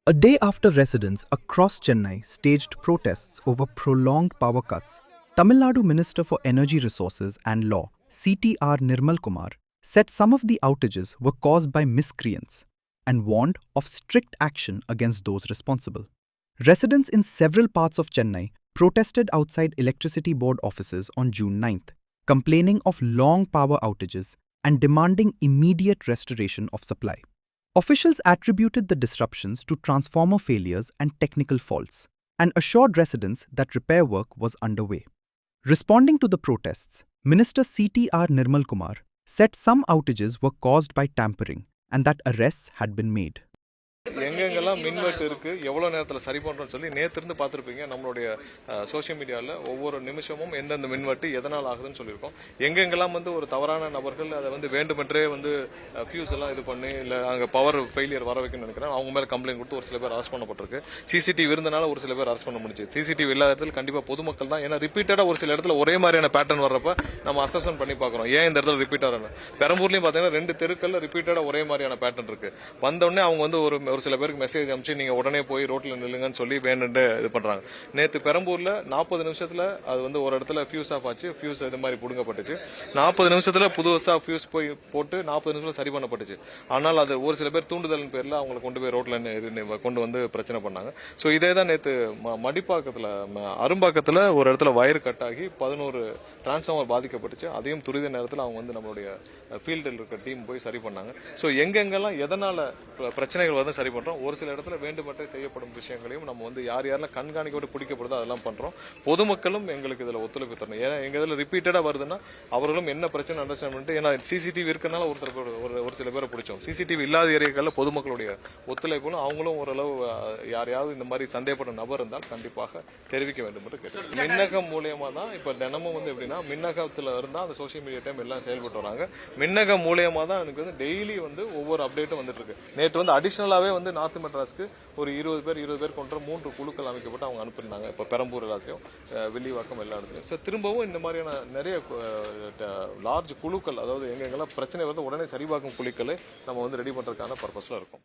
A day after residents across Chennai staged protests over prolonged power cuts, Tamil Nadu Minister for Energy Resources and Law, CTR Nirmal Kumar, said some of the outages were caused by miscreants and warned of strict action against those responsible. Residents in several parts of Chennai protested outside Electricity Board offices on June 9th, complaining of long power outages and demanding immediate restoration of supply. Officials attributed the disruptions to transformer failures and technical faults, and assured residents that repair work was underway. Responding to the protests, Minister CTR Nirmal Kumar said some outages were caused by tampering and that arrests had been made. எங்கெங்கெல்லாம் மின்வெட்டு இருக்கு எவ்வளவு நேரத்தில் சரி பண்றோம்னு சொல்லி நேத்திருந்து பார்த்துருப்பீங்க. நம்மளுடைய சோசியல் மீடியாவில் ஒவ்வொரு நிமிஷமும் எந்தெந்த மின்வெட்டு எதனால் ஆகுதுன்னு சொல்லியிருக்கோம். எங்கெங்கெல்லாம் ஒரு தவறான நபர்கள் அதை வேண்டுமென்றே ஃபியூஸ் எல்லாம் இது பண்ணி இல்லை அங்கே பவர் ஃபெயிலியர் வர வைக்கணும்னு நினைக்கிறேன். அவங்க மேலே கம்ப்ளைண்ட் கொடுத்து ஒரு சில பேர் அரெஸ்ட் பண்ணப்பட்டிருக்கு. சிசிடிவி இருந்தனால ஒரு சில பேர் அரெஸ்ட் பண்ண முடிஞ்சு. சிசிடிவி இல்லாத இடத்துல கண்டிப்பாக பொதுமக்கள் தான். ஏன்னா ரிப்பீட்டடாக ஒரு சில இடத்துல ஒரே மாதிரியான பேட்டர்ன் வர்றப்ப நம்ம அசஸ்மெண்ட் பண்ணி பார்க்குறோம். ஏன் இந்த இடத்துல ரிப்பீட்டாக பெரம்பூர்லையும் பார்த்தீங்கன்னா 2 தெருக்கள்ல ரிப்பீட்டடாக ஒரே மாதிரியான பேட்டர்ன் இருக்கு. வந்தோடனே அவங்க ஒரு சில பேருக்கு மெசேஜ் அனுப்பிச்சு நீங்க உடனே போய் ரோட்ல நில்லுங்கன்னு சொல்லி வேணுன்னு இது பண்றாங்க. நேத்து பெரம்பூர்ல 40 நிமிஷத்துல அது ஒரு இடத்துல ஃபியூஸ் ஆஃப் ஆச்சு. ஃபியூஸ் இது மாதிரி புடுங்கப்பட்டுச்சு. 40 நிமிஷத்துல புதுசா ஃபியூஸ் போய் போட்டு 40 நிமிஷம் சரி பண்ணப்பட்டுச்சு. ஆனால் அது ஒரு சில பேர் தூண்டுதல் பேர்ல அவங்களை கொண்டு போய் ரோட்ல கொண்டு பிரச்சனை பண்ணாங்க. சோ இதே தான் நேத்து மடிப்பாக்கத்துல அரும்பாக்கத்துல ஒரு இடத்துல வயர் கட் ஆகி 11 டிரான்ஸ்ஃபார்மர் பாதிக்கப்பட்டுச்சு. அதையும் துரித நேரத்தில் அவங்க நம்மளுடைய ஃபீல்டில் இருக்க டீம் போய் சரி பண்ணாங்க. சோ எங்கெங்கெல்லாம் எதனால பிரச்சனைகள் சரி பண்றோம். ஒரு சில இடத்துல வேண்டுமென்றே செய்யப்படும் விஷயங்களையும் நம்ம யார் யாரெல்லாம் கண்காணிக்கப்பட்டு பிடிக்கப்படுதோ அதெல்லாம் பண்றோம். பொதுமக்களும் எங்களுக்கு இதுல ஒத்துழைப்பு தரணும். ஏன்னா எங்க இதுல ரிப்பீட்டடா வருதுன்னா அவர்களும் என்ன பிரச்சனை அண்டர்ஸ்டாண்ட் பண்ணிட்டு, ஏன்னா சிசிடிவி இருக்கனால ஒரு சில பேரை பிடிச்சோம். சிசிடிவி இல்லாத ஏரியாக்கள்ல பொதுமக்களுடைய ஒத்துழைப்பும் அவங்களும் ஓரளவு யாரையாவது இந்த மாதிரி சந்தேகப்படும் நபர் இருந்தால் கண்டிப்பாக தெரிவிக்க வேண்டும் என்று கேட்டேன். மின்னகம் மூலியமா தான் இப்ப தினமும் எப்படின்னா மின்னகத்துல இருந்தா அந்த சோசியல் மீடியா டைம் எல்லாம் செயல்பட்டு வராங்க. மின்னகம் மூலியமா தான் எனக்கு டெய்லி ஒவ்வொரு அப்டேட்டும் வந்துட்டு இருக்கு. நேற்று அடிஷனலாவே நார்த் மெட்ராஸ்க்கு ஒரு 20 பேர் கொண்ட 3 குழுக்கள் அமைக்கப்பட்டு அவங்க அனுப்பியிருந்தாங்க. இப்ப பெரம்பூர் எல்லாத்தையும் வில்லிவாக்கம் எல்லா இடத்துலையும் திரும்பவும் இந்த மாதிரியான நிறைய லார்ஜ் குழுக்கள், அதாவது எங்கெங்கெல்லாம் பிரச்சனை உடனே சரிபார்க்கும் குழுக்களை நம்ம ரெடி பண்றதுக்கான பர்பஸ்ல இருக்கும்.